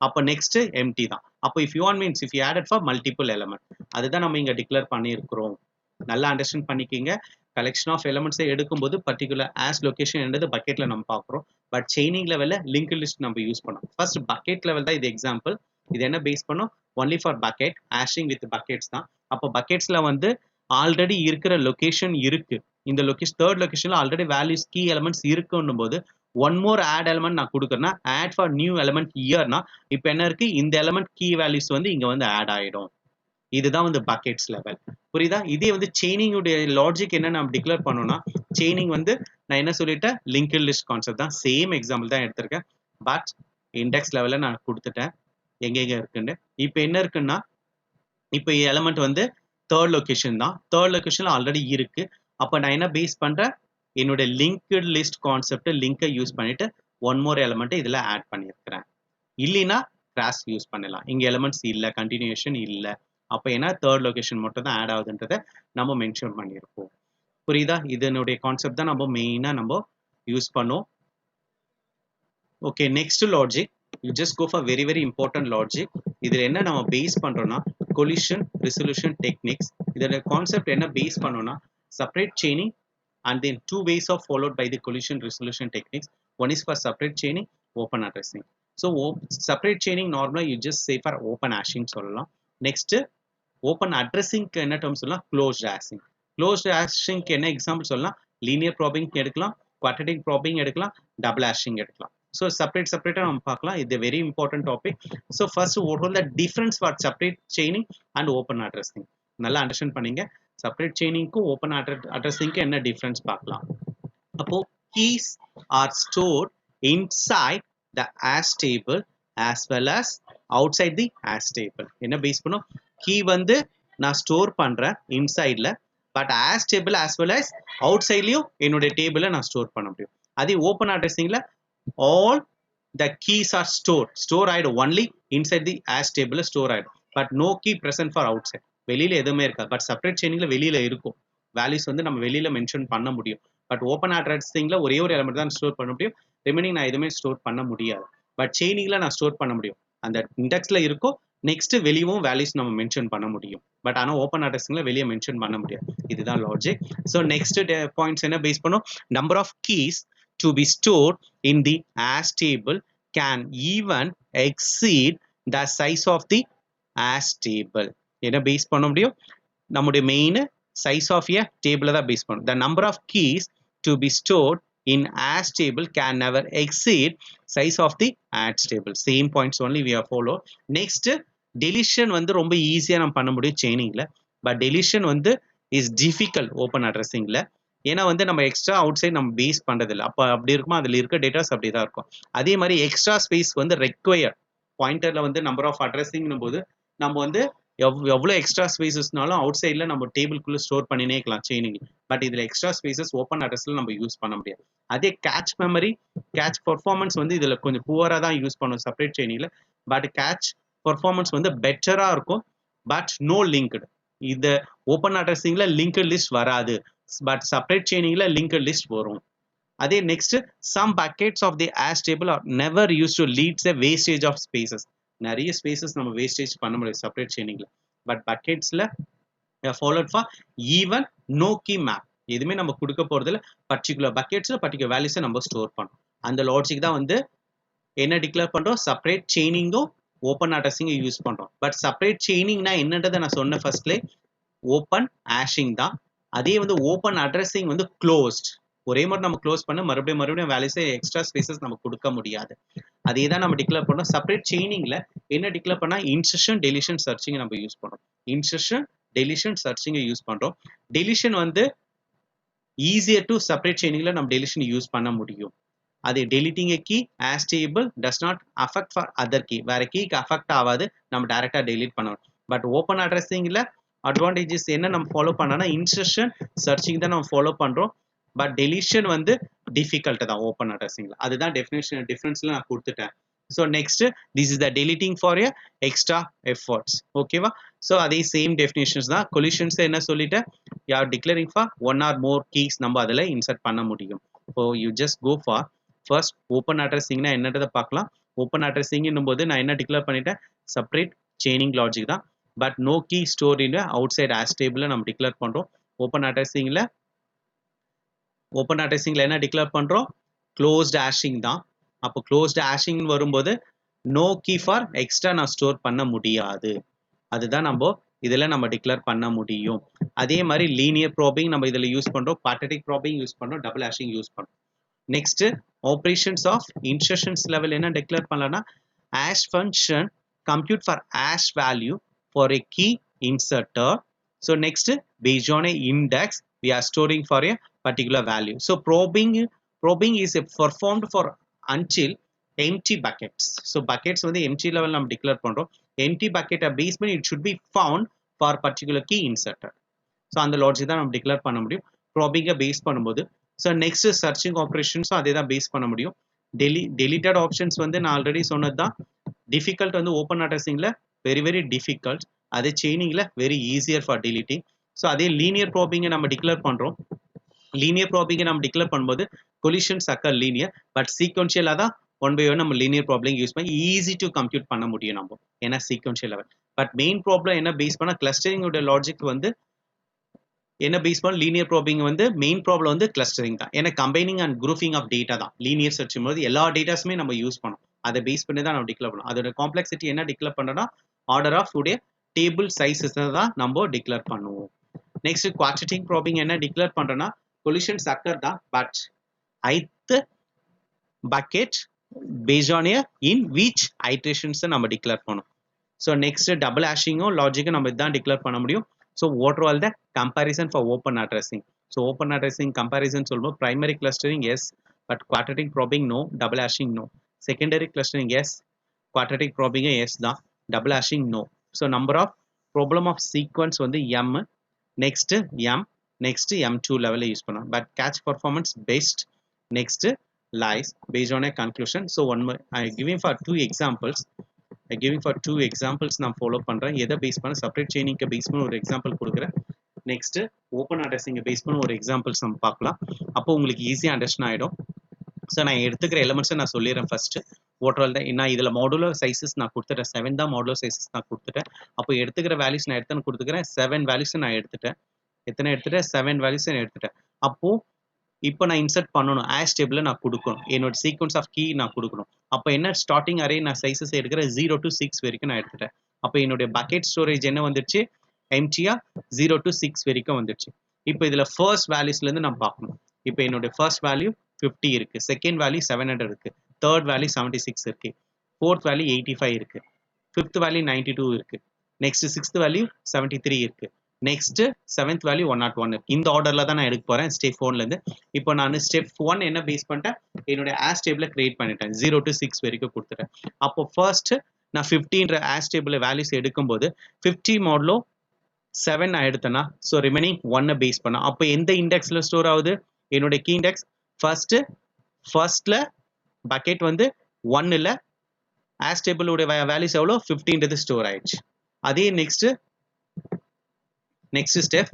S1: அப்ப நெக்ஸ்ட் எம்டி தான். அப்போ if you want means if you added for multiple element, அதுதான் நம்ம இங்க டிக்ளேர் பண்ணியிருக்கிறோம். நல்லா அண்டர்ஸ்டாண்ட் பண்ணிக்கிங்க. கலெக்ஷன் ஆஃப் எலமெண்ட்ஸை எடுக்கும்போது பர்டிகுலர் ஆஸ் லொகேஷன் என்றது பக்கெட்ல நம்ம பார்க்குறோம், பட் செயினிங் லெவல்ல லிங்க் லிஸ்ட் நம்ம யூஸ் பண்ணோம். ஃபர்ஸ்ட் பக்கெட் லெவல் தான் இது எக்ஸாம்பிள். இது என்ன பேஸ் பண்ணோம் only for bucket hashing with buckets தான். அப்போ பக்கெட்ஸ்ல வந்து ஆல்ரெடி இருக்கிற லொகேஷன் இருக்கு. இந்த லொகேஷன் தேர்ட் லொகேஷன்ல ஆல்ரெடி வேல்யூஸ் கீ எலமெண்ட்ஸ் இருக்குன்னும் போது ஒன் மோர் ஆட் எலமெண்ட் நான் கொடுக்குறேன்னா ஆட் ஃபார் நியூ எலமெண்ட் இயர்னா இப்போ என்ன இருக்கு இந்த எலமெண்ட் கீ வேல்யூஸ் வந்து இங்க வந்து ஆட் ஆயிடும். இதுதான் வந்து பக்கெட்ஸ் லெவல். புரியுதா? இதே வந்து செயினிங் உடைய லாஜிக் என்ன நம்ம டிக்ளேர் பண்ணோம்னா செயினிங் வந்து நான் என்ன சொல்லிட்டேன் லிங்க் லிஸ்ட் கான்செப்ட் தான். சேம் எக்ஸாம்பிள் தான் எடுத்திருக்கேன், பட் இண்டெக்ஸ் லெவல்ல நான் கொடுத்துட்டேன் எங்க இருக்குன்னு. இப்போ என்ன இருக்குன்னா இப்போ எலமெண்ட் வந்து தேர்ட் லொகேஷன் தான். தேர்ட் லொகேஷன்ல ஆல்ரெடி இருக்கு. அப்ப நான் என்ன பேஸ் பண்றேன் என்னோட லிங்க் லிஸ்ட் கான்செப்ட் லிங்கை யூஸ் பண்ணிட்டு ஒன் மோர் எலமெண்ட் இதுல ஆட் பண்ணியிருக்கிறேன். இல்லைன்னா கிராஸ் யூஸ் பண்ணலாம். இங்க எலமெண்ட்ஸ் இல்ல, கண்டினியூஷன் இல்ல, அப்ப ஏன்னா தேர்ட் லொகேஷன் மட்டும் தான் ஆட் ஆகுதுன்றதை நம்ம மென்ஷன் பண்ணியிருப்போம். புரியுதா? இதனுடைய கான்செப்ட் தான் நம்ம மெயினா நம்ம யூஸ் பண்ணோம். Okay, next logic you just go for very very important logic. இதுல என்ன நம்ம பேஸ் பண்றோம்னா கொலிஷன் ரெசல்யூஷன் டெக்னிக்ஸ். இதோட கான்செப்ட் என்ன பேஸ் பண்ணோம்னா separate chaining and then two ways are followed by the collision resolution techniques. One is for separate chaining, open addressing. So separate chaining normally you just say for open hashing சொல்லலாம். next open addressing க்கு என்ன term சொல்லலாம் closed hashing. closed hashing க்கு என்ன example சொல்லலாம் linear probing எடுக்கலாம், quadratic probing எடுக்கலாம், double hashing எடுக்கலாம். So separate நம்ம பார்க்கலாம். இது very important topic. So first what are the difference for separate chaining and open addressing நல்லா அண்டர்ஸ்டாண்ட் பண்ணீங்க. செப்பரேட் செயினிங்க்கும் ஓப்பன் அட்ரஸிங்க்கு என்ன டிஃபரன்ஸ் பார்க்கலாம். அப்போ keys are stored inside the hash table as well as outside the hash table. என்ன face பண்ணும் key வந்து நான் store பண்றேன் இன்சைட்ல, but hash table as well as அவுட்சைட்லயும் என்னோட டேபிள நான் ஸ்டோர் பண்ண முடியும். அதே ஓப்பன் அட்ரஸிங்ல all the keys are stored ஆயிடும் only inside the hash table store ஆயிடும், but no key present for outside. வெளியில எதுவுமே இருக்காது. பட் செப்பரேட் செயினிங்ல வெளியில இருக்கும் வேல்யூஸ் வந்து நம்ம வெளியில மென்ஷன் பண்ண முடியும். பட் ஓப்பன் அட்ரஸிங்ல ஒரே ஒரு எலிமெண்ட் தான் ஸ்டோர் பண்ண முடியும், ரிமைனிங் நான் எதுவுமே ஸ்டோர் பண்ண முடியாது. பட் செயினிங்ல நான் ஸ்டோர் பண்ண முடியும். அந்த இண்டெக்ஸ்ல இருக்கும், நெக்ஸ்ட் வெளியவும் வேல்யூஸ் நம்ம மென்ஷன் பண்ண முடியும். பட் ஆனால் ஓப்பன் அட்ரஸிங்கில் வெளியே மென்ஷன் பண்ண முடியாது. இதுதான் லாஜிக். ஸோ நெக்ஸ்ட் பாயிண்ட்ஸ் என்ன பேஸ் பண்ணோம்? Number of keys to be stored in the hash table can even exceed the size of the hash table. என்ன பேஸ் பண்ண முடியும்? நம்முடைய மெயின் சைஸ் ஆஃப் எ டேபிளை தான் பேஸ் பண்ணும். The number of keys to be stored in as table can never exceed size of the adds table. Same points only we have follow. Next deletion வந்து ரொம்ப ஈஸியா நம்ம பண்ண முடியும் செயினிங்ல. But deletion வந்து is difficult ஓப்பன் அட்ரஸிங்ல. ஏன்னா வந்து நம்ம எக்ஸ்ட்ரா அவுட் சைட் நம்ம பேஸ் பண்றது இல்லை. அப்போ அப்படி இருக்குமா அதில் இருக்க டேட்டாஸ் அப்படி தான் இருக்கும். அதே மாதிரி எக்ஸ்ட்ரா ஸ்பேஸ் வந்து ரெக்வயர் பாயிண்டர்ல வந்து நம்பர் ஆஃப் அட்ரஸிங்னும் போது நம்ம வந்து எவ்வளோ எக்ஸ்ட்ரா ஸ்பேசஸ்னாலும் அவுட் சைடில் நம்ம டேபிள்குள்ளே ஸ்டோர் பண்ணினே இருக்கலாம் செயினிங். பட் இதில் எக்ஸ்ட்ரா ஸ்பேசஸ் ஓப்பன் அட்ரஸில் நம்ம யூஸ் பண்ண முடியாது. அதே கேட்ச் மெமரி, கேட்ச் பர்ஃபார்மன்ஸ் வந்து இதில் கொஞ்சம் புவராக தான் யூஸ் பண்ணும் செப்பரேட் செயினிங்கில். பட் கேட்ச் பர்ஃபார்மன்ஸ் வந்து பெட்டராக இருக்கும். But no linked. இது ஓப்பன் அட்ரஸிங்கில் லிங்க்டு லிஸ்ட் வராது. பட் செப்பரேட் செயினிங்கில் லிங்க்டு லிஸ்ட் வரும். அதே next some buckets of the hash table are never used to leads a wastage of spaces. நிறைய ஸ்பேசஸ் நம்ம வேஸ்டேஜ் பண்ண முடியாது செப்பரேட் செயினிங்ல. பட் பக்கெட்ஸ்ல followed for even no key map. எதுவுமே நம்ம கொடுக்க போறதுல பர்டிகுலர் பக்கெட்ஸ்ல பர்டிகுலர் வேல்யூஸை நம்ம ஸ்டோர் பண்ணோம். அந்த லாஜிக் தான் வந்து என்ன டிக்ளேர் பண்றோம்? செப்பரேட் செயினிங்கும் ஓப்பன் அட்ரஸிங்கும் யூஸ் பண்றோம். பட் செப்பரேட் செயினிங்னா என்னன்றதை நான் சொன்ன ஃபர்ஸ்ட்லே ஓப்பன் ஆஷிங் தான். அதே வந்து ஓப்பன் அட்ரஸிங் வந்து க்ளோஸ்ட். ஒரே மாதிரி நம்ம க்ளோஸ் பண்ண மறுபடியும் வேல்யூஸை எக்ஸ்ட்ரா ஸ்பேசஸ் நம்ம கொடுக்க முடியாது. அதே தான் நம்ம டிக்ளேர் பண்ணோம். செப்பரேட் செயினிங்ல என்ன டிக்ளேர் பண்ணா இன்சர்ஷன் டெலிஷன் சர்ச்சிங் நம்ம யூஸ் பண்றோம். இன்சர்ஷன் டெலிஷன் சர்ச்சிங் யூஸ் பண்றோம். டெலிஷன் வந்து ஈஸியர் டு செப்பரேட் செயினிங்ல நம்ம டெலிஷன் யூஸ் பண்ண முடியும். அதே deleting key hash table does not affect for other key. வேற கீக்கு அஃபெக்ட் ஆகாது, நம்ம டைரக்டா டெலிட் பண்ணணும். பட் ஓப்பன் அட்ரஸிங்ல அட்வான்டேஜஸ் என்ன நம்ம ஃபாலோ பண்ணனா இன்சர்ஷன் சர்ச்சிங் தான் நம்ம ஃபாலோ பண்றோம். பட் டெலிஷன் வந்து டிஃபிகல்ட் தான் ஓப்பன் அட்ரஸிங்ல. அதுதான் டெஃபினேஷன் டிஃபரன்ஸ்ல நான் கொடுத்துட்டேன். So next this is the deleting for a extra efforts. ஓகேவா? ஸோ அதே சேம் டெஃபினேஷன்ஸ் தான். கொலிஷன்ஸ் என்ன சொல்லிட்டேன்? யார் declaring for one or more keys நம்ம அதில் இன்சர்ட் பண்ண முடியும். So you just go for first open அட்ரஸிங்னா என்னன்றதை பார்க்கலாம். ஓப்பன் அட்ரஸிங்னும் போது நான் என்ன டிக்ளேர் பண்ணிட்டேன்? செப்பரேட் செயினிங் லாஜிக் தான். But no key store in outside hash table நம்ம டிக்ளேர் பண்றோம். ஓப்பன் அட்ரஸிங்ல என்ன டிக்ளேர் பண்றோம்? க்ளோஸ்ட் ஆஷிங் தான். அப்போ க்ளோஸ்ட் ஆஷிங் வரும்போது நோ கீ ஃபார் எக்ஸ்ட்ரா நான் ஸ்டோர் பண்ண முடியாது. அதுதான் நம்ம இதுல நம்ம டிக்ளேர் பண்ண முடியும். அதே மாதிரி லீனியர் ப்ராபிங் நம்ம இதுல யூஸ் பண்றோம், குவாட்ரடிக் ப்ராபிங் யூஸ் பண்றோம், டபுள் ஆஷிங் யூஸ் பண்றோம். Next operations of insertions level என்ன டிக்ளேர் பண்ணலாம்னா hash function compute for hash value for a key இன்சர்ட்டர். So next based on a index we are storing for a particular value. So probing is performed for until empty buckets. So buckets வந்து empty level நம்ம declare பண்றோம். empty bucket base பண்ணி it should be found for particular key inserted. So அந்த logic தான் நம்ம declare பண்ண முடியும் probing base பண்ணும்போது. ஸோ நெக்ஸ்ட் சர்ச்சிங் ஆப்ரேஷன்ஸும் அதே தான் பேஸ் பண்ண முடியும். டெலிட்டட் ஆப்ஷன்ஸ் வந்து நான் ஆல்ரெடி சொன்னது தான். டிஃபிகல்ட் வந்து ஓப்பன் அட்ரஸிங்ல வெரி டிஃபிகல்ட். அதே செயினிங்ல very easier for deleting. So அதே லீனியர் ப்ராபிங்கை நம்ம டிக்ளேர் பண்றோம். லீனியர் ப்ராபிங்கை நம்ம டிக்ளேர் பண்ணும்போது கொலிஷன்ஸ் அக்கர் லீனியர். பட் சீக்வன்ஷியலாக தான் ஒன் பை ஒன் நம்ம லீனியர் ப்ராப்ளம் யூஸ் பண்ணி ஈஸி டு கம்ப்யூட் பண்ண முடியும் நம்ம, ஏன்னா sequential level. But main problem என்ன பேஸ் பண்ணால் கிளஸ்டரிங்கோட லாஜிக் வந்து என்ன பேஸ் பண்ண லீனியர் ப்ராபிங் வந்து மெயின் ப்ராப்ளம் வந்து கிளஸ்டரிங் தான். ஏன்னா combining and grouping of data தான். லீனியர் சர்ச் போது எல்லா டேட்டாஸுமே நம்ம யூஸ் பண்ணோம். அதை பேஸ் பண்ணி தான் நம்ம டிக்ளேர் பண்ணோம். அதோட காம்ப்ளெக்சிட்டி என்ன டிக்ளேர் பண்ணோம்னா ஆர்டர் ஆஃப் உடைய டேபிள் சைஸஸ் தான் நம்ம டிக்ளேர் பண்ணுவோம். நெக்ஸ்ட் குவாட்ரடிக் ப்ராபிங் என்ன டிக்ளேர் பண்றோம்னா கொலிஷன்ஸ் அக்கர் தான். But ith bucket based on a in which iterations நம்ம டிக்ளேர் பண்ணோம். ஸோ நெக்ஸ்ட் டபுள் ஆஷிங்கும் லாஜிக்கும் நம்ம இதான் டிக்ளேர் பண்ண முடியும். So what are all the comparison for open addressing. So open addressing comparison சொல்லும்போது primary clustering yes, but quadratic probing no, double hashing no. Secondary clustering S, quadratic probing yes தான், double hashing no. So number of problem of sequence வந்து M, next M, next M2 லெவலில் use பண்ணோம். But cache performance best, next lies based on a conclusion. So one more I giving for two examples நான் follow பண்றேன். எதை base பண்ண separate செயினிங்க்கு base பண்ண ஒரு example கொடுக்குறேன். நெக்ஸ்ட் ஓப்பன் அட்ரஸிங்கை பேஸ் பண்ண ஒரு எக்ஸாம்பிள்ஸ் நம்ம பார்க்கலாம். அப்போ உங்களுக்கு ஈஸியாக அண்டர்ஸ்டாண்ட் ஆகிடும். ஸோ நான் எடுத்துக்கிற எலிமெண்ட்ஸை நான் சொல்லிடுறேன். ஃபர்ஸ்ட் ஓவரால் தான் நான் இதில் மாடுலர் சைஸஸ் நான் கொடுத்துட்டேன் 7 தான் மாடுலர் சைஸஸ் நான் கொடுத்துட்டேன் அப்போ எடுத்துக்கிற வேல்யூஸ் நான் எத்தனை கொடுத்துக்கிறேன் 7 வேல்யூஸ் நான் எடுத்துட்டேன் எத்தனை எடுத்துட்டேன் 7 வேல்யூஸ் நான் எடுத்துட்டேன் அப்போது இப்போ நான் இன்சர்ட் பண்ணணும் ஆஷ் டேபிளில் நான் கொடுக்கணும் என்னோட சீக்வன்ஸ் ஆஃப் கீ நான் கொடுக்கணும் அப்போ என்ன ஸ்டார்டிங் அரே நான் சைஸஸ் எடுக்கிறேன் 0 to 6 வரைக்கும் நான் எடுத்துட்டேன் அப்போ என்னுடைய பக்கெட் ஸ்டோரேஜ் என்ன வந்துடுச்சு எம்டியா 0 to 6 வரைக்கும் வந்துடுச்சு இப்போ இதில் ஃபர்ஸ்ட் வேல்யூஸ்லேருந்து நான் பார்க்கணும் இப்போ என்னுடைய ஃபர்ஸ்ட் வேல்யூ 50 இருக்கு செகண்ட் வேல்யூ 700 இருக்கு தேர்ட் வேல்யூ 76 இருக்கு ஃபோர்த் வேல்யூ 85 இருக்கு ஃபிஃப்த் வேல்யூ 92 இருக்கு நெக்ஸ்ட் சிக்ஸ்த் வேல்யூ 73 இருக்கு நெக்ஸ்ட் செவன்த் வேல்யூ 101 இருக்கு இந்த ஆர்டர்ல தான் நான் எடுக்க போறேன் ஸ்டெப் 4ல இருந்து இப்போ நான் ஸ்டெப் 1 என்ன பேஸ் பண்ணிட்டேன் என்னோட ஆஷ் டேபிள கிரியேட் பண்ணிட்டேன் 0 to 6 வரைக்கும் கொடுத்துட்டேன் அப்போ ஃபர்ஸ்ட் நான் 50ன்ற ஆஷ் டேபிள் வேல்யூஸ் எடுக்கும்போது 50 மாடலோ 7 நான் எடுத்தேன்னா ஸோ ரிமைனிங் 1 பேஸ் பண்ண அப்போ எந்த இண்டெக்ஸ்ல ஸ்டோர் ஆகுது என்னோட கீ இண்டெக்ஸ் ஃபர்ஸ்ட்ல பக்கெட் வந்து 1 இல்ல ஆஷ் டேபிள் உடைய வேல்யூஸ் எவ்வளோ 50ன்றது ஸ்டோர் ஆயிடுச்சு அதே next step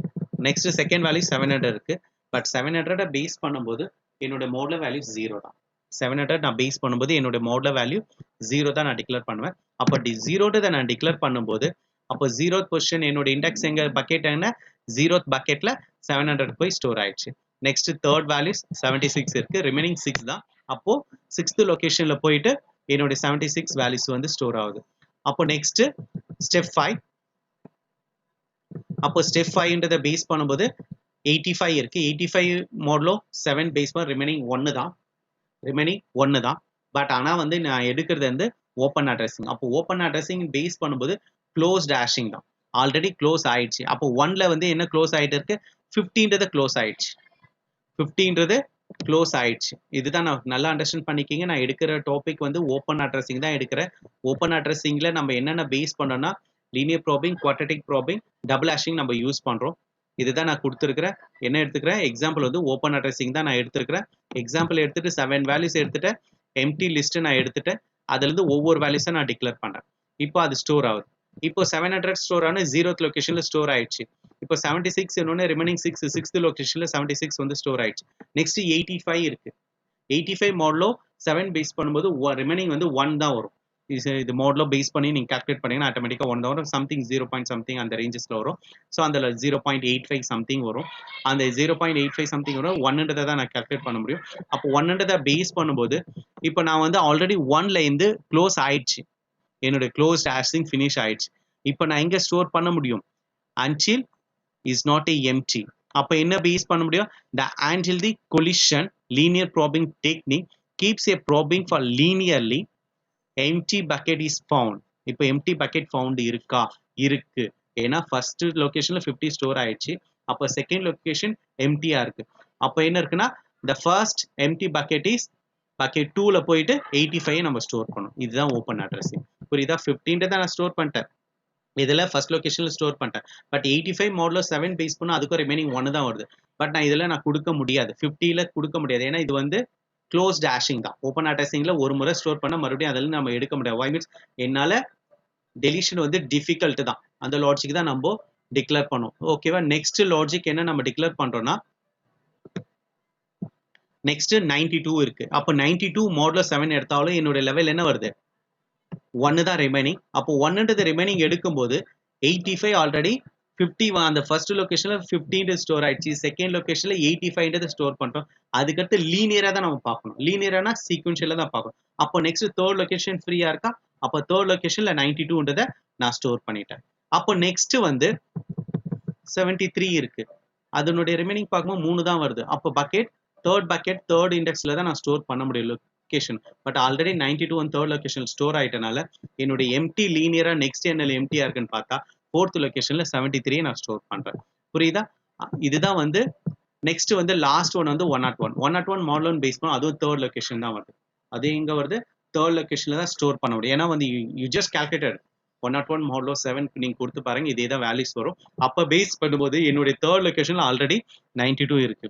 S1: next second value 700 இருக்கு பட் 700 பேஸ் பண்ணும்போது என்னோட மோட்ல வேல்யூ 0 தான் 700 நான் பேஸ் பண்ணும்போது என்னோட மோட்ல வேல்யூ 0 தான் நான் டிக்ளேர் பண்ணுவேன் அப்போ 0 நான் டிக்ளேர் பண்ணும்போது அப்போ 0th பொசிஷன் என்னோட இண்டெக்ஸ் எங்க பக்கெட் என்ன 0th பக்கெட்ல 700 போய் ஸ்டோர் ஆயிடுச்சு நெக்ஸ்ட் தேர்ட் வேல்யூஸ் 76 இருக்கு ரிமைனிங் 6 தான் அப்போ 6th லொகேஷன்ல போயிட்டு என்னோட 76 வேல்யூஸ் வந்து ஸ்டோர் ஆகுது அப்போ நெக்ஸ்ட் ஸ்டெப் 5 அப்போ ஸ்டெப் 5ன்றத பேஸ் பண்ணும்போது 85 இருக்கு 85 மாடலோ 7 பேஸ் பண்ண ரிமைனிங் 1 தான் பட் ஆனால் வந்து நான் எடுக்கிறது வந்து ஓப்பன் அட்ரஸிங் அப்போ ஓப்பன் அட்ரஸிங் பேஸ் பண்ணும்போது க்ளோஸ்ட் ஹேஷிங் தான் ஆல்ரெடி க்ளோஸ் ஆயிடுச்சு அப்போ 1ல வந்து என்ன க்ளோஸ் ஆகிட்டு இருக்கு 50ன்றது க்ளோஸ் ஆயிடுச்சு 50ன்றது க்ளோஸ் ஆயிடுச்சு இதுதான் நான் நல்லா அண்டர்ஸ்டாண்ட் பண்ணிக்கிங்க நான் எடுக்கிற டாபிக் வந்து ஓப்பன் அட்ரஸிங் தான் எடுக்கிறேன் ஓப்பன் அட்ரஸிங்கில் நம்ம என்னென்ன பேஸ் பண்ணோம்னா linear probing quadratic probing double hashing நம்ம யூஸ் பண்ணுறோம் இதுதான் நான் கொடுத்துருக்கிறேன் என்ன எடுத்துக்கிறேன் எக்ஸாம்பிள் வந்து ஓப்பன் அட்ரஸிங் தான் நான் எடுத்துருக்கிறேன் எக்ஸாம்பிள் எடுத்துட்டு 7 வேல்யூஸ் எடுத்துட்டு எம்டி லிஸ்ட் நான் எடுத்துட்டு அதுலேருந்து ஒவ்வொரு வேல்யூஸை நான் டிக்ளேர் பண்ணுறேன் இப்போ அது ஸ்டோர் ஆகுது இப்போ 700 ஸ்டோர் ஆன 0th லொகேஷன்ல ஸ்டோர் ஆயிடுச்சு இப்போ 76 இன்னொன்று ரிமைனிங் 6th லொகேஷன்ல 76 வந்து ஸ்டோர் ஆயிடுச்சு நெக்ஸ்ட் 85 இருக்கு 85 மாடலோ 7 பேஸ் பண்ணும்போது ரிமைனிங் வந்து 1 தான் வரும் இது மாடலோ பேஸ் பண்ணி நீங்கள் கால்குலேட் பண்ணீங்கன்னா ஆட்டோமேட்டிக்காக 1 தான் வரும் சம்திங் 0. சம்திங் அந்த ரேஞ்சஸ்ல வரும் ஸோ அந்த 0.85 சம்திங் வரும் அந்த 0.85 சம்திங் வரும் 100 தான் நான் கால்குலேட் பண்ண முடியும் அப்போ 100 பேஸ் பண்ணும்போது இப்போ நான் வந்து ஆல்ரெடி 1ல இருந்து க்ளோஸ் ஆயிடுச்சு என்னோட க்ளோஸ்ட் ஹேஷிங் ஃபினிஷ் ஆயிடுச்சு இப்போ நான் எங்கே ஸ்டோர் பண்ண முடியும் until is not a empty அப்போ என்ன பேஸ் பண்ண முடியும் the until the collision linear probing technique keeps a probing for linearly empty bucket is found இப்போ empty bucket found இருக்கா இருக்கு ஏன்னா ஃபர்ஸ்ட் லொகேஷன்ல 50 ஸ்டோர் ஆயிடுச்சு அப்போ செகண்ட் லொகேஷன் எம்டியா இருக்கு அப்போ என்ன இருக்குன்னா the first empty bucket is bucket 2ல போயிட்டு 85 நம்ம ஸ்டோர் பண்ணணும் இதுதான் ஓப்பன் அட்ரஸிங் புரியுதா 15 தான் நான் ஸ்டோர் பண்ணிட்டேன் இதில் ஃபர்ஸ்ட் லொகேஷனில் ஸ்டோர் பண்ணிட்டேன் பட் 85 மாடலில் 7 பேஸ் பண்ணால் அதுக்கும் ரிமைனிங் 1 தான் வருது பட் நான் இதில் நான் கொடுக்க முடியாது 50ல கொடுக்க முடியாது ஏன்னா இது வந்து க்ளோஸ்ட் ஹேஷிங் தான் ஓப்பன் அட்ரஸிங்கில் ஒரு முறை ஸ்டோர் பண்ணால் மறுபடியும் அதில் நம்ம எடுக்க முடியாது வை மீன்ஸ் என்னால் டெலிஷன் வந்து டிஃபிகல்ட் தான் அந்த லாஜிக் தான் நம்ம டிக்ளேர் பண்ணோம் ஓகேவா நெக்ஸ்ட் லாஜிக் என்ன நம்ம டிக்ளேர் பண்ணுறோம்னா நெக்ஸ்ட் 92 இருக்கு அப்போ 92 மாடலில் 7 எடுத்தாலும் என்னோட லெவல் என்ன வருது 1 தான் ரிமைனிங் அப்போ 1ன்றது ரிமைனிங் எடுக்கும்போது 85 ஆல்ரெடி 50 அந்த ஃபர்ஸ்ட் லொகேஷன்ல 15 ஸ்டோர் ஆயிடுச்சு செகண்ட் லொகேஷன்ல 85 ஸ்டோர் பண்றோம் அதுக்கடுத்து லீனியரா தான் நம்ம பார்க்கணும் லீனியரானா சீக்வென்ஷியலா தான் பார்க்கணும் அப்போ நெக்ஸ்ட் தேர்ட் லொகேஷன் ஃப்ரீயா இருக்கா அப்போ தேர்ட் லொகேஷன்ல 92ன்றதை நான் ஸ்டோர் பண்ணிட்டேன் அப்போ நெக்ஸ்ட் வந்து 73 இருக்கு அதனுடைய ரிமைனிங் பார்க்கும்போது 3 தான் வருது அப்போ பக்கெட் தேர்ட் இண்டெக்ஸ்ல தான் நான் ஸ்டோர் பண்ண முடியும் location but already 92 one third location store ஆயிட்டனால என்னுடைய எம்டி லீனியரா நெக்ஸ்ட் என்ன எம்டியா இருக்குன்னு பார்த்தா ஃபோர்த் லொகேஷன்ல 73 நான் ஸ்டோர் பண்றேன் புரியுதா இதுதான் வந்து நெக்ஸ்ட் வந்து லாஸ்ட் ஒன் வந்து 101 மாடல் பேஸ் பண்ண அதுவும் தேர்ட் லொகேஷன் தான் வருது அது எங்க வருது தேர்ட் லொகேஷன்ல தான் ஸ்டோர் பண்ண முடியும் ஏன்னா வந்து யூ ஜஸ்ட் கால்குலேட்டட் 101 மாடலோ 7 நீங்க கொடுத்து பாருங்க இதே தான் வேல்யூஸ் வரும் அப்ப பேஸ் பண்ணும்போது என்னுடைய தேர்ட் லொகேஷன்ல ஆல்ரெடி 92 இருக்கு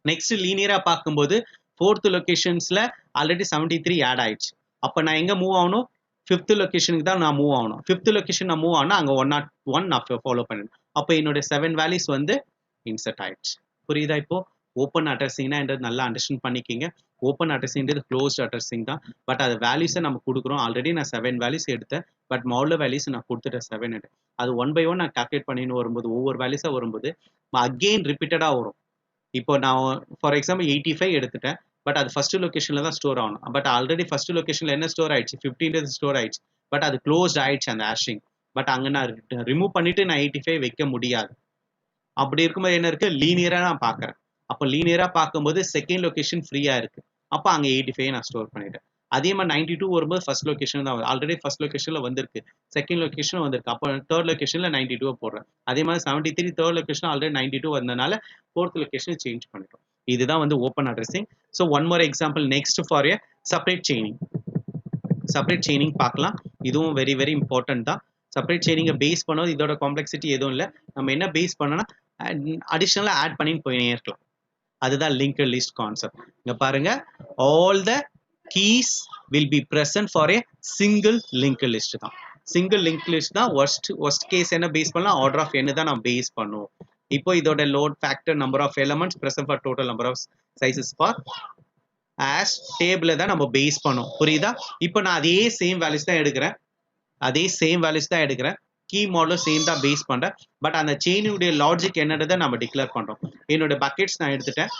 S1: நெக்ஸ்ட் லீனியரா பார்க்கும்போது ஃபோர்த் லொகேஷன்ஸ்ல ஆல்ரெடி 73 ஆட் ஆயிடுச்சு அப்ப நான் எங்க மூவ் ஆகணும் ஃபிஃப்த் லொகேஷனுக்கு தான் நான் மூவ் ஆகணும் ஃபிஃப்த் லொகேஷன் நான் மூவ் ஆகணும் அங்க 101 நான் ஃபாலோ பண்ணணும் அப்போ என்னோட 7 வேல்யூஸ் வந்து இன்சர்ட் ஆயிடுச்சு புரியுதா இப்போ ஓப்பன் அட்ரஸிங்னா நல்லா அண்டர்ஸ்டாண்ட் பண்ணிக்கிங்க ஓப்பன் அட்ரஸிங்கிறது க்ளோஸ்ட் அட்ரஸிங் தான். பட் அது வேல்யூஸை நம்ம கொடுக்குறோம். ஆல்ரெடி நான் 7 வேல்யூஸ் எடுத்தேன். பட் மாடுலர் வேல்யூஸ் நான் கொடுத்துட்டேன் 7. அது 1 by 1 நான் கால்குலேட் பண்ணின்னு வரும்போது ஒவ்வொரு வேல்யூஸாக வரும்போது அகெயின் ரிப்பீட்டடாக வரும். இப்போ நான் ஃபார் எக்ஸாம்பிள் 85 எடுத்துட்டேன். பட் அது ஃபர்ஸ்ட் லொகேஷனில் தான் ஸ்டோர் ஆகணும். பட் ஆல்ரெடி ஃபர்ஸ்ட் லொகேஷனில் என்ன ஸ்டோர் ஆயிடுச்சு, 15 ஸ்டோர் ஆயிடுச்சு. பட் அது க்ளோஸ்ட் ஆயிடுச்சு அந்த ஹேஷிங். பட் அங்கே நான் ரிமூவ் பண்ணிட்டு நான் 85 வைக்க முடியாது. அப்படி இருக்கும்போது என்ன இருக்கு, லீனியரா நான் பார்க்குறேன். அப்போ லீனியரா பார்க்கும்போது செகண்ட் லொகேஷன் ஃப்ரீயா இருக்கு. அப்போ அங்கே 85 நான் ஸ்டோர் பண்ணிட்டேன். அதே மாதிரி 92 வரும்போது ஃபர்ஸ்ட் லொகேஷன் தான் ஆல்ரெடி ஃபர்ஸ்ட் லொகேஷன்ல வந்திருக்கு, செகண்ட் லொகேஷன் வந்திருக்கு. அப்போ தேர்ட் லொகேஷன்ல 92 போடுறேன். அதே மாதிரி 73 தேர்ட் லொகேஷன் ஆல்ரெடி 92 வந்தனால ஃபோர்த் லொகேஷன் சேஞ்ச் பண்ணிட்டோம். இதுதான் வந்து open addressing. So one more example next for a separate chaining. Separate chaining பார்க்கலாம். இதுவும் வெரி வெரி இம்பார்ட்டன்ட் தான். செப்பரேட் செயினிங்கை பேஸ் பண்ணோம். இதோட காம்ப்ளெக்சிட்டி எதுவும் இல்லை. நம்ம என்ன பேஸ் பண்ணோம்னா அடிஷ்னலாக ஆட் பண்ணி போயினே இருக்கலாம். அதுதான் லிங்க்டு லிஸ்ட் கான்செப்ட். இங்க பாருங்க, all the keys will be present for a single linked list தான். சிங்கிள் லிங்க் லிஸ்ட் தான் worst கேஸ் என்ன பேஸ் பண்ணலாம், ஆர்டர் ஆஃப் n தான் நம்ம பேஸ் பண்ணுவோம். இப்போ இதோட load factor number of elements present for total number of sizes for hash டேபிள தான் நம்ம பேஸ் பண்ணோம். புரியுதா? இப்போ நான் அதே சேம் வேல்யூஸ் தான் எடுக்கிறேன். கீ மாடலும் சேம் தான் பேஸ் பண்றேன். பட் அந்த செயினுடைய லாஜிக் என்னன்றதை நம்ம டிக்ளேர் பண்றோம். என்னோட பக்கெட்ஸ் நான் எடுத்துட்டேன்,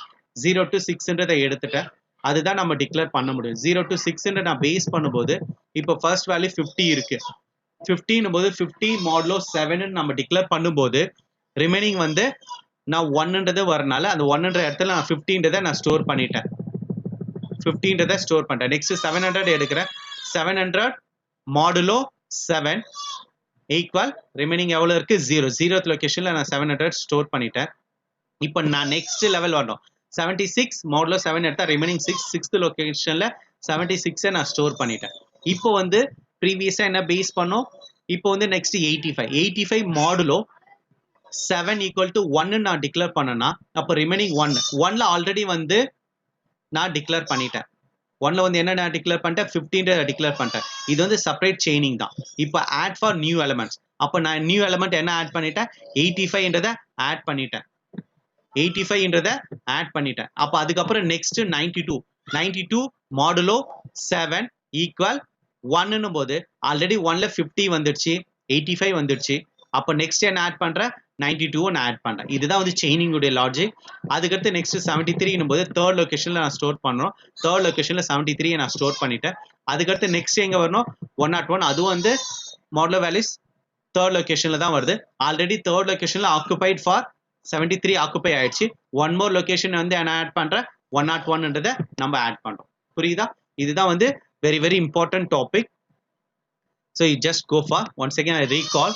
S1: 0 to 6 எடுத்துட்டேன். அதுதான் நம்ம டிக்ளேர் பண்ண முடியும். 0 to 6 நான் பேஸ் பண்ணும்போது இப்போ ஃபர்ஸ்ட் வேல்யூ 50 இருக்கு. 50 போது 50 மாடலோ 7 நம்ம டிக்ளேர் பண்ணும்போது ரிமைனிங் வந்து நான் 1 வரனால அந்த 1 இடத்துல நான் 50 நான் ஸ்டோர் பண்ணிட்டேன். 50 ஸ்டோர் பண்ணிட்டேன். நெக்ஸ்ட் 700 எடுக்கிறேன். 700 மாடுலோ 7 ஈக்குவல் ரிமைனிங் எவ்வளோ இருக்கு, 0. 0th லொகேஷன்ல நான் 700 ஸ்டோர் பண்ணிட்டேன். இப்போ நான் நெக்ஸ்ட் லெவல் வரணும். 76 மாடுலோ 7 எடுத்தா ரிமைனிங் 6. 6th லொகேஷன்ல 76 நான் ஸ்டோர் பண்ணிட்டேன். இப்போ வந்து ப்ரீவியஸா என்ன பேஸ் பண்ணோம், இப்போ வந்து நெக்ஸ்ட் 85 மாடுலோ 7 ஈக்குவல் டு 1 நான் டிக்ளேர் பண்ணனா அப்போ ரிமைனிங் 1ல ஆல்ரெடி வந்து நான் டிக்ளேர் பண்ணிட்டேன். 1ல வந்து என்ன நான் டிக்ளேர் பண்ணிட்டேன், 15 டிக்ளேர் பண்ணிட்டேன். இது வந்து செப்பரேட் செயினிங் தான். இப்போ ஆட் ஃபார் நியூ எலிமெண்ட்ஸ். அப்போ நான் நியூ எலிமெண்ட் என்ன ஆட் பண்ணிட்டேன், 85 ஆட் பண்ணிட்டேன். அப்போ அதுக்கப்புறம் நெக்ஸ்ட் 92 மாடுலோ 7 ஈக்குவல் 1 போது ஆல்ரெடி 1ல 50 வந்துடுச்சு, 85 வந்துடுச்சு. அப்போ நெக்ஸ்ட் என்ன ஆட் பண்றேன், 92 நான் ஆட் பண்றேன். இதுதான் வந்து செயினிங் உடைய லாஜிக். அதுக்கடுத்து நெக்ஸ்ட் 73 போது தேர்ட் லொகேஷன்ல நான் ஸ்டோர் பண்றோம். தேர்ட் லொகேஷன்ல 73 நான் ஸ்டோர் பண்ணிட்டேன். அதுக்கடுத்து நெக்ஸ்ட் எங்க வரணும், 101. அதுவும் வந்து மாடுலர் வேல்யூஸ் தேர்ட் லொகேஷன்ல தான் வருது. ஆல்ரெடி தேர்ட் லொகேஷன்ல ஆக்குபைட் ஃபார் 73 ஆக்குபை ஆயிடுச்சு. ஒன் மோர் லொகேஷன் வந்து என்ன ஆட் பண்றேன், 101 நம்ம ஆட் பண்றோம். புரியுதா? இதுதான் வந்து very very important topic. So you just go for, once again I recall,